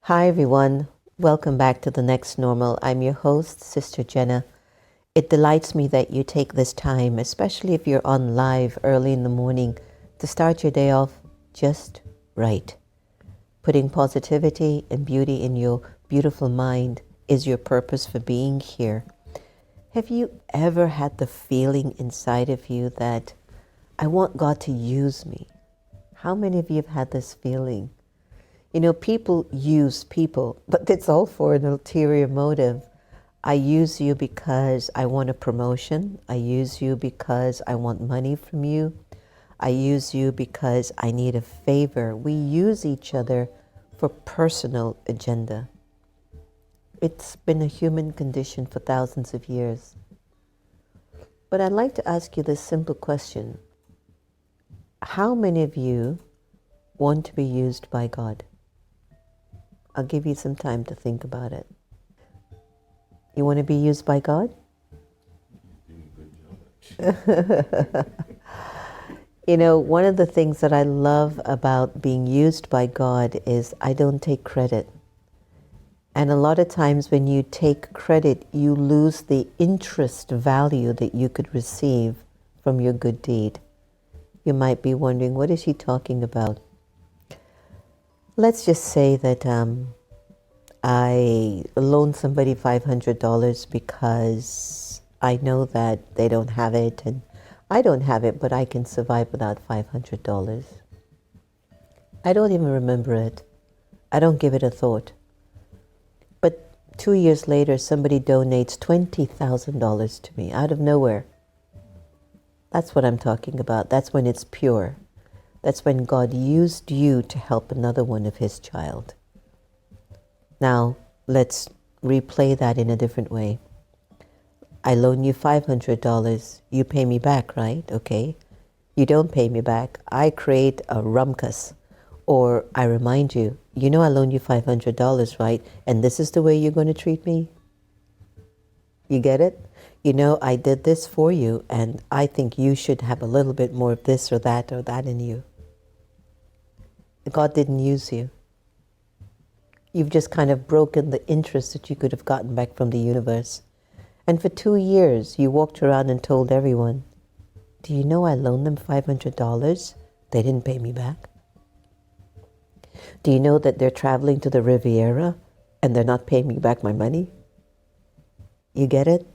Hi, everyone. Welcome back to The Next Normal. I'm your host, Sister Jenna. It delights me that you take this time, especially if you're on live early in the morning, to start your day off just right. Putting positivity and beauty in your beautiful mind is your purpose for being here. Have you ever had the feeling inside of you that I want God to use me? How many of you have had this feeling? You know, people use people, but it's all for an ulterior motive. I use you because I want a promotion. I use you because I want money from you. I use you because I need a favor. We use each other for personal agenda. It's been a human condition for thousands of years. But I'd like to ask you this simple question. How many of you want to be used by God? I'll give you some time to think about it. You want to be used by God? You know, one of the things that I love about being used by God is I don't take credit. And a lot of times when you take credit, you lose the interest value that you could receive from your good deed. You might be wondering, what is he talking about? Let's just say that I loan somebody $500 because I know that they don't have it and I don't have it, but I can survive without $500. I don't even remember it. I don't give it a thought. But 2 years later, somebody donates $20,000 to me out of nowhere. That's what I'm talking about. That's when it's pure. That's when God used you to help another one of his child. Now, let's replay that in a different way. I loan you $500. You pay me back, right? Okay. You don't pay me back. I create a rumpus. Or I remind you, you know I loaned you $500, right? And this is the way you're going to treat me? You get it? You know, I did this for you, and I think you should have a little bit more of this or that in you. God didn't use you. You've just kind of broken the interest that you could have gotten back from the universe. And for 2 years, you walked around and told everyone, do you know I loaned them $500? They didn't pay me back. Do you know that they're traveling to the Riviera and they're not paying me back my money? You get it?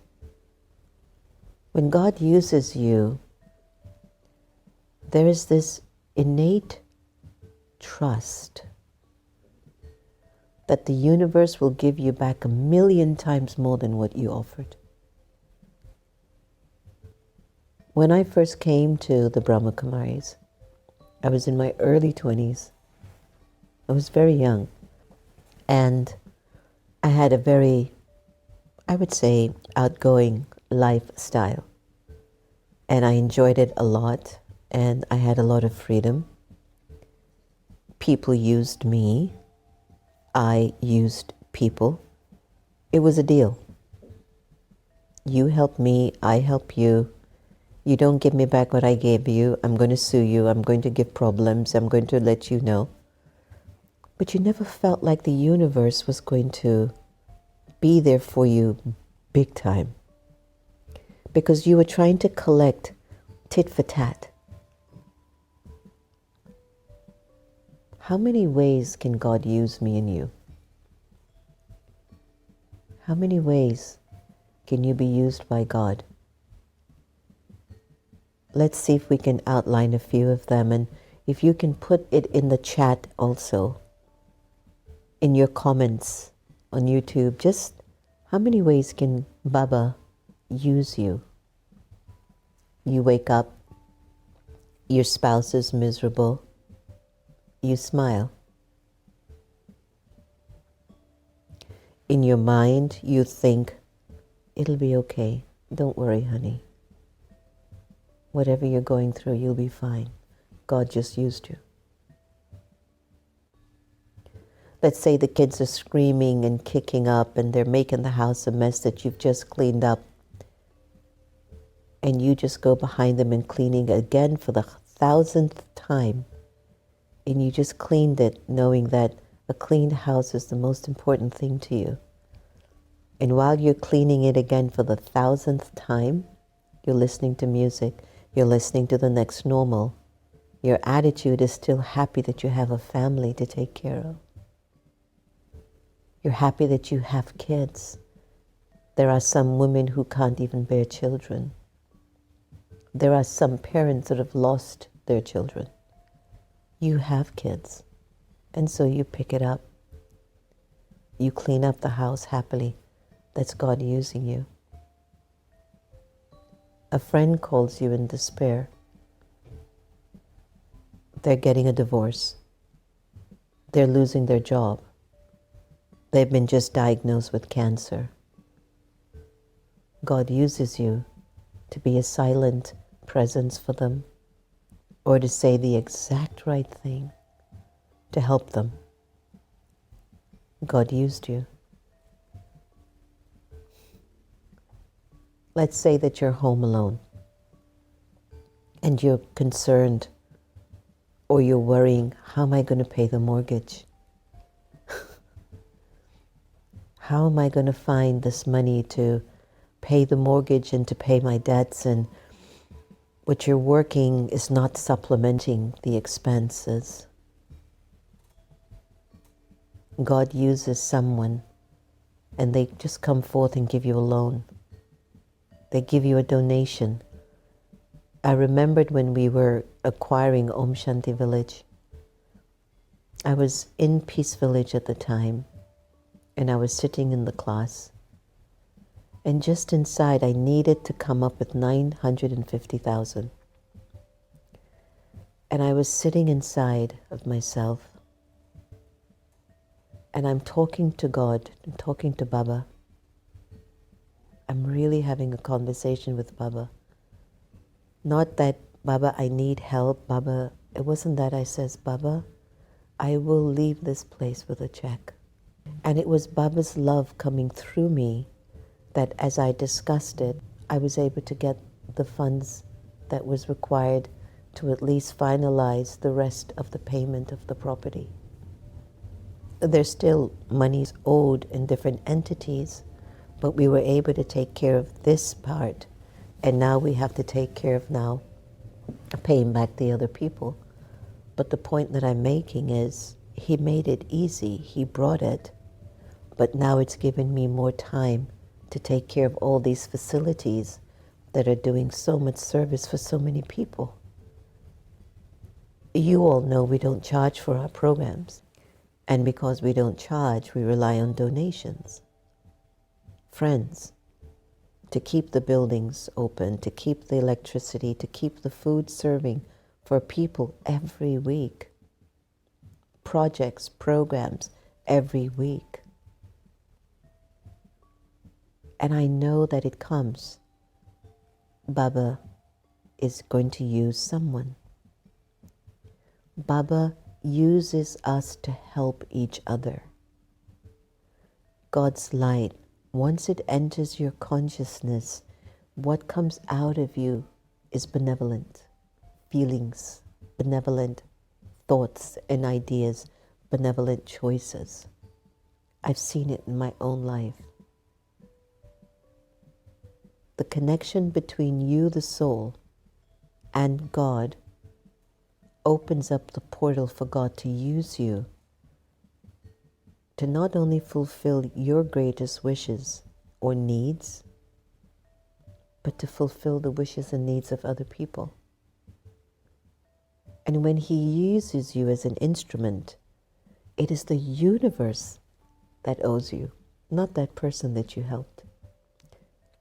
When God uses you, there is this innate trust that the universe will give you back 1,000,000 times more than what you offered. When I first came to the Brahma Kumaris, I was in my early 20s. I was very young. And I had a very, I would say, outgoing lifestyle. And I enjoyed it a lot. And I had a lot of freedom. People used me. I used people. It was a deal. You help me, I help you. You don't give me back what I gave you, I'm going to sue you, I'm going to give problems, I'm going to let you know. But you never felt like the universe was going to be there for you big time. Because you were trying to collect tit for tat. How many ways can God use me and you? How many ways can you be used by God? Let's see if we can outline a few of them, and if you can put it in the chat also, in your comments on YouTube, just how many ways can Baba use you? You wake up, your spouse is miserable, you smile. In your mind, you think, it'll be okay. Don't worry, honey. Whatever you're going through, you'll be fine. God just used you. Let's say the kids are screaming and kicking up and they're making the house a mess that you've just cleaned up. And you just go behind them and cleaning again for the 1,000th time. And you just cleaned it knowing that A clean house is the most important thing to you. And while you're cleaning it again for the 1000th time, you're listening to music, you're listening to the next normal. Your attitude is still happy that you have a family to take care of. You're happy that you have kids. There are some women who can't even bear children. There are some parents that have lost their children. You have kids, and so you pick it up. You clean up the house happily. That's God using you. A friend calls you in despair. They're getting a divorce. They're losing their job. They've been just diagnosed with cancer. God uses you to be a silent presence for them, or to say the exact right thing to help them. God used you. Let's say that you're home alone and you're concerned or you're worrying, how am I going to pay the mortgage? How am I going to find this money to pay the mortgage and to pay my debts? And what you're working is not supplementing the expenses. God uses someone and they just come forth and give you a loan. They give you a donation. I remembered when we were acquiring Om Shanti Village. I was in Peace Village at the time, and I was sitting in the class. And just inside, I needed to come up with 950,000. And I was sitting inside of myself, and I'm talking to God, I'm talking to Baba. I'm really having a conversation with Baba. Not that, Baba, I need help, Baba. It wasn't that. I says, Baba, I will leave this place with a check. And it was Baba's love coming through me that as I discussed it, I was able to get the funds that was required to at least finalize the rest of the payment of the property. There's still monies owed in different entities, but we were able to take care of this part, and now we have to take care of now paying back the other people. But the point that I'm making is, He made it easy, He brought it, but now it's given me more time to take care of all these facilities that are doing so much service for so many people. You all know we don't charge for our programs, and because we don't charge, we rely on donations. Friends, to keep the buildings open, to keep the electricity, to keep the food serving for people every week. Projects, programs every week. And I know that it comes. Baba is going to use someone. Baba uses us to help each other. God's light, once it enters your consciousness, what comes out of you is benevolent feelings, benevolent thoughts and ideas, benevolent choices. I've seen it in my own life. The connection between you, the soul, and God opens up the portal for God to use you to not only fulfill your greatest wishes or needs, but to fulfill the wishes and needs of other people. And when He uses you as an instrument, it is the universe that owes you, not that person that you helped.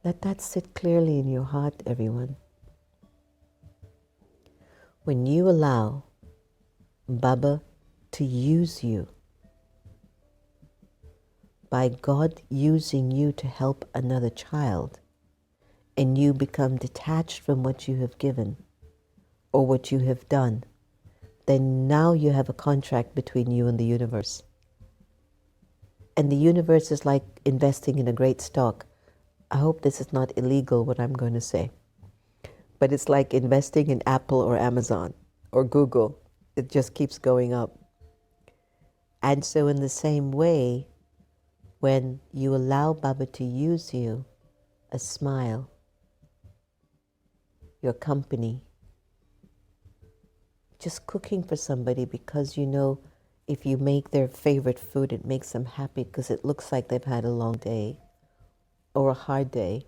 Let that sit clearly in your heart, everyone. When you allow Baba to use you, by God using you to help another child, and you become detached from what you have given or what you have done, then now you have a contract between you and the universe. And the universe is like investing in a great stock. I hope this is not illegal, what I'm going to say. But it's like investing in Apple or Amazon or Google. It just keeps going up. And so in the same way, when you allow Baba to use you, a smile, your company, just cooking for somebody because you know if you make their favorite food, it makes them happy because it looks like they've had a long day or a hard day.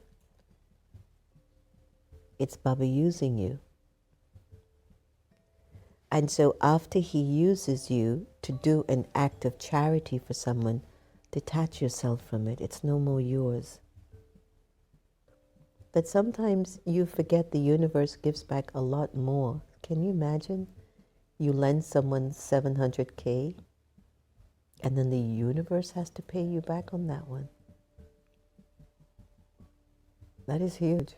It's Baba using you. And so after he uses you to do an act of charity for someone, detach yourself from it. It's no more yours. But sometimes you forget the universe gives back a lot more. Can you imagine? You lend someone 700K and then the universe has to pay you back on that one. That is huge.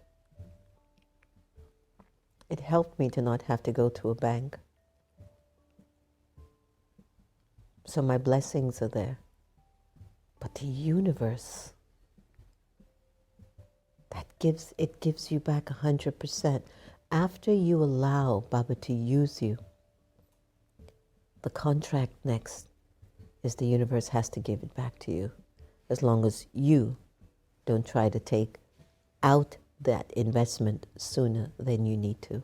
It helped me to not have to go to a bank. So my blessings are there. But the universe, it gives you back 100%. After you allow Baba to use you, the contract next is the universe has to give it back to you, as long as you don't try to take out that investment sooner than you need to.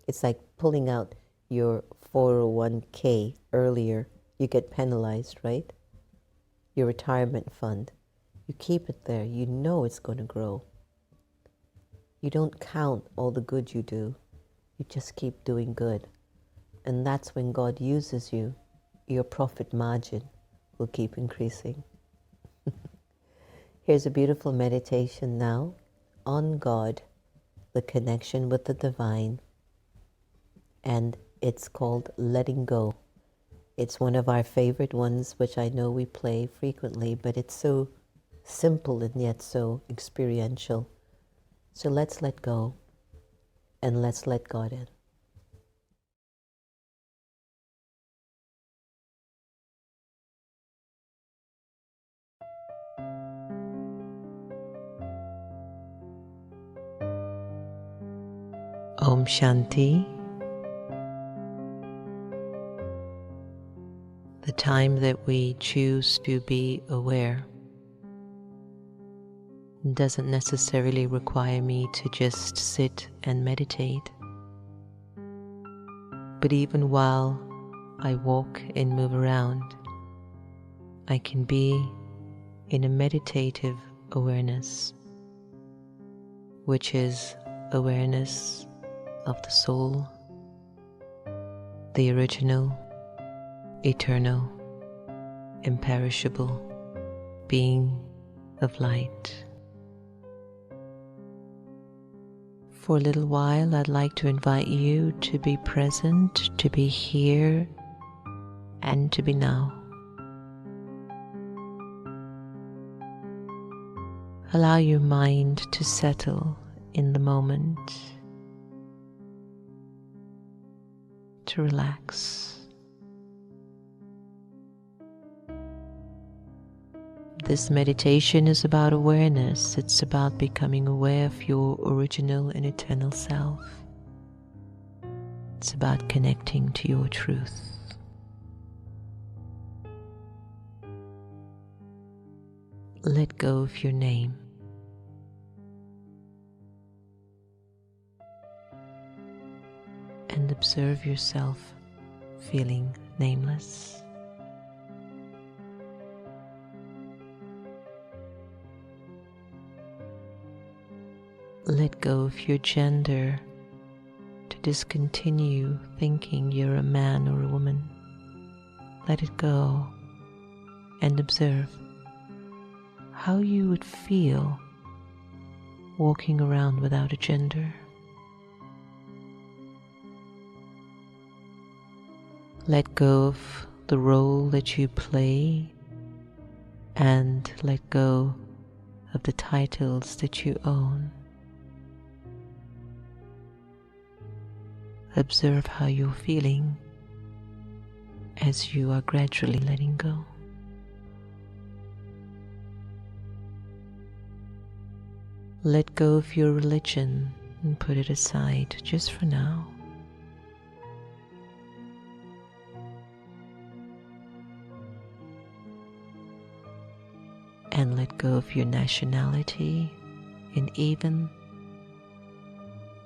It's like pulling out your 401k earlier. You get penalized, right? Your retirement fund. You keep it there. You know it's going to grow. You don't count all the good you do. You just keep doing good. And that's when God uses you. Your profit margin will keep increasing. Here's a beautiful meditation now on God, the connection with the divine, and it's called Letting Go. It's one of our favorite ones, which I know we play frequently, but it's so simple and yet so experiential. So let's let go and let's let God in. Om Shanti. The time that we choose to be aware doesn't necessarily require me to just sit and meditate. But even while I walk and move around, I can be in a meditative awareness, which is awareness of the soul, the original, eternal, imperishable being of light. For a little while, I'd like to invite you to be present, to be here, and to be now. Allow your mind to settle in the moment, to relax. This meditation is about awareness. It's about becoming aware of your original and eternal self. It's about connecting to your truth. Let go of your name. And observe yourself feeling nameless. Let go of your gender to discontinue thinking you're a man or a woman. Let it go and observe how you would feel walking around without a gender. Let go of the role that you play and let go of the titles that you own. Observe how you're feeling as you are gradually letting go. Let go of your religion and put it aside just for now. and let go of your nationality and even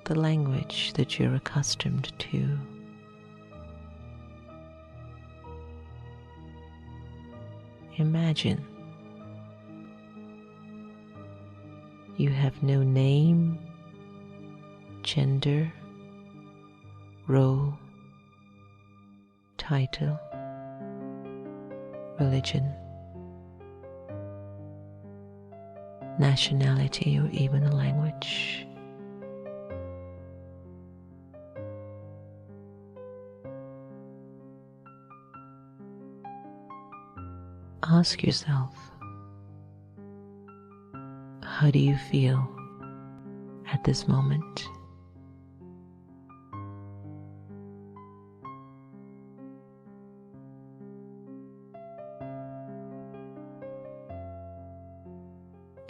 the language that you're accustomed to. Imagine you have no name, gender, role, title, religion, nationality, or even a language. Ask yourself, how do you feel at this moment?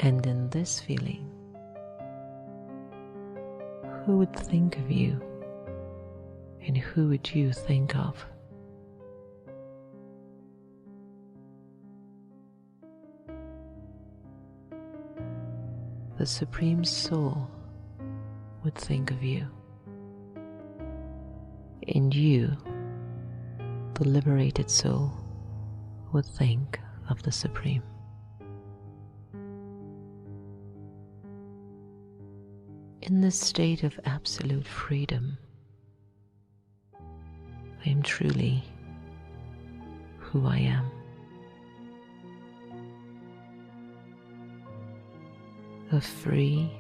And in this feeling, who would think of you and who would you think of? The Supreme Soul would think of you, and you, the liberated soul, would think of the Supreme. In this state of absolute freedom, I am truly who I am. A free,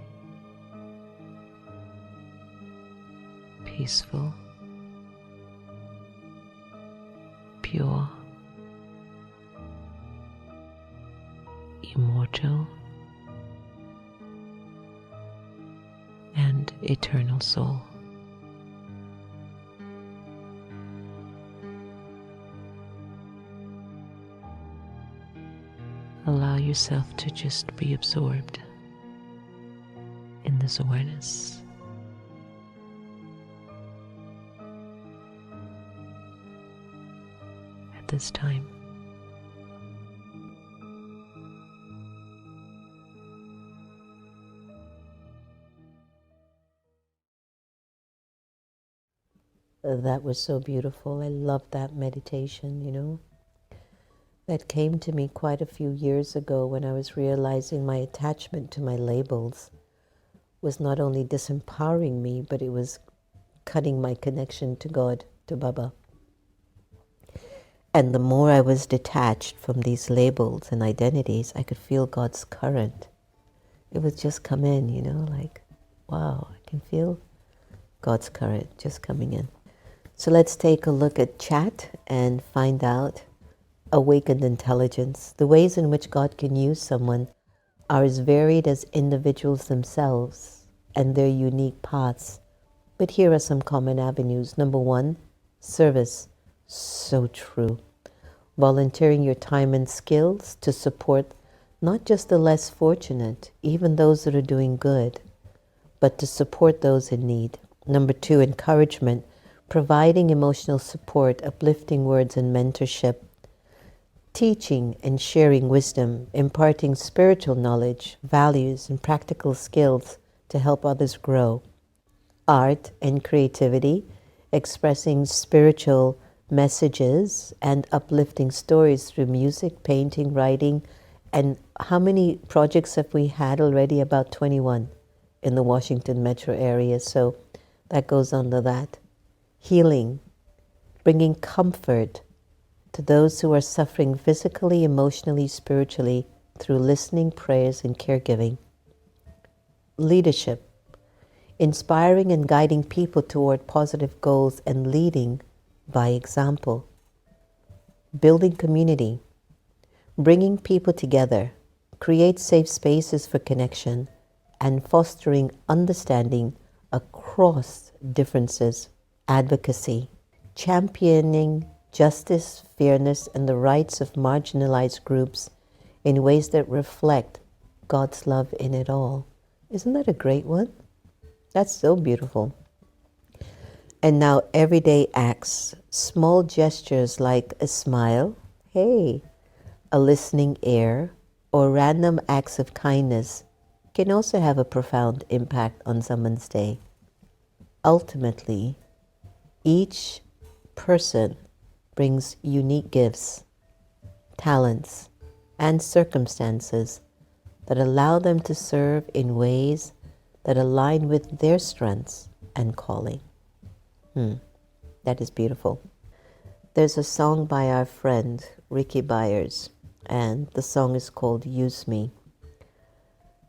peaceful, pure, immortal, and eternal soul. Allow yourself to just be absorbed in this awareness. At this time, that was so beautiful. I love that meditation, That came to me quite a few years ago when I was realizing my attachment to my labels was not only disempowering me, but it was cutting my connection to God, to Baba. And the more I was detached from these labels and identities, I could feel God's current. It would just come in, like, wow, I can feel God's current just coming in. So let's take a look at chat and find out awakened intelligence. The ways in which God can use someone are as varied as individuals themselves and their unique paths. But here are some common avenues. Number one, service. So true. Volunteering your time and skills to support not just the less fortunate, even those that are doing good, but to support those in need. Number two, encouragement. Providing emotional support, uplifting words, and mentorship. Teaching and sharing wisdom, imparting spiritual knowledge, values, and practical skills to help others grow. Art and creativity, expressing spiritual messages and uplifting stories through music, painting, writing. And how many projects have we had already? About 21 in the Washington metro area. So that goes under that. Healing, bringing comfort to those who are suffering physically, emotionally, spiritually through listening, prayers, and caregiving. Leadership, inspiring and guiding people toward positive goals and leading by example. Building community, bringing people together, create safe spaces for connection, and fostering understanding across differences. Advocacy, championing justice, fairness, and the rights of marginalized groups in ways that reflect God's love in it all. Isn't that a great one? That's so beautiful. And now everyday acts, small gestures like a smile, hey, a listening ear, or random acts of kindness can also have a profound impact on someone's day. Ultimately, each person brings unique gifts, talents, and circumstances that allow them to serve in ways that align with their strengths and calling. That is beautiful. There's a song by our friend Ricky Byers, and the song is called Use Me.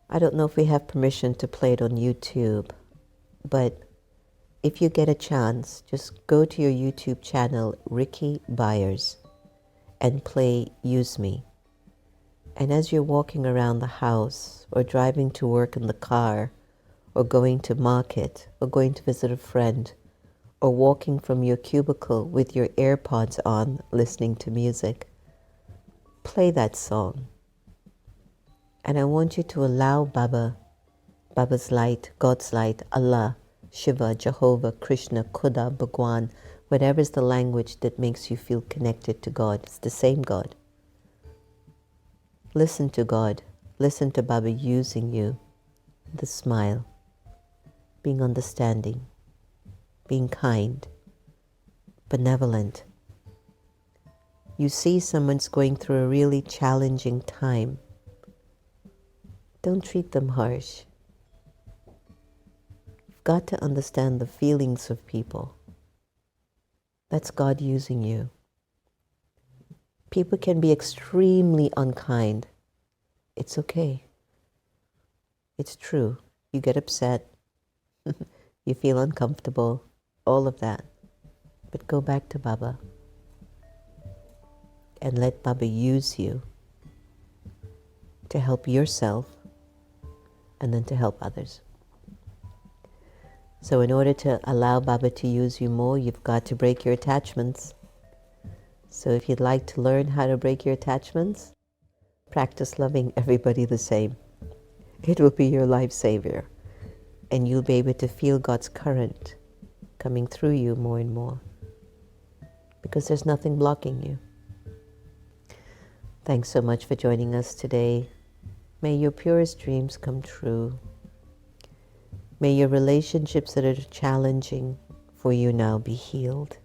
I don't know if we have permission to play it on YouTube, but if you get a chance, just go to your YouTube channel, Ricky Byers, and play Use Me. And as you're walking around the house, or driving to work in the car, or going to market, or going to visit a friend, or walking from your cubicle with your AirPods on, listening to music, play that song. And I want you to allow Baba's light, God's light, Allah, Shiva, Jehovah, Krishna, Khuda, Bhagwan, whatever is the language that makes you feel connected to God. It's the same God. Listen to God. Listen to Baba using you. The smile, being understanding, being kind, benevolent. You see someone's going through a really challenging time. Don't treat them harsh. You've got to understand the feelings of people. That's God using you. People can be extremely unkind. It's okay. It's true. You get upset. You feel uncomfortable. All of that. But go back to Baba and let Baba use you to help yourself and then to help others. So in order to allow Baba to use you more, you've got to break your attachments. So if you'd like to learn how to break your attachments, practice loving everybody the same. It will be your life savior. And you'll be able to feel God's current coming through you more and more. Because there's nothing blocking you. Thanks so much for joining us today. May your purest dreams come true. May your relationships that are challenging for you now be healed.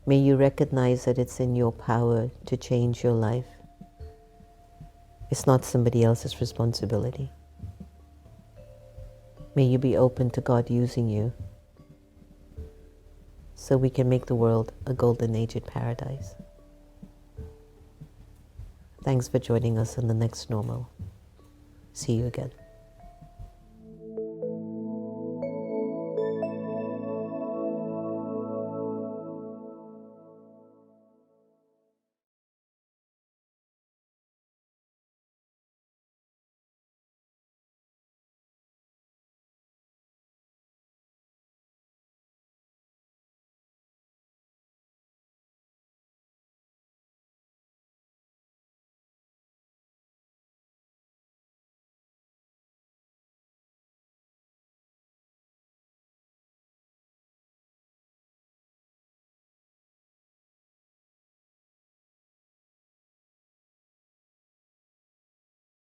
May you recognize that it's in your power to change your life. It's not somebody else's responsibility. May you be open to God using you so we can make the world a golden aged paradise. Thanks for joining us on The Next Normal. See you again.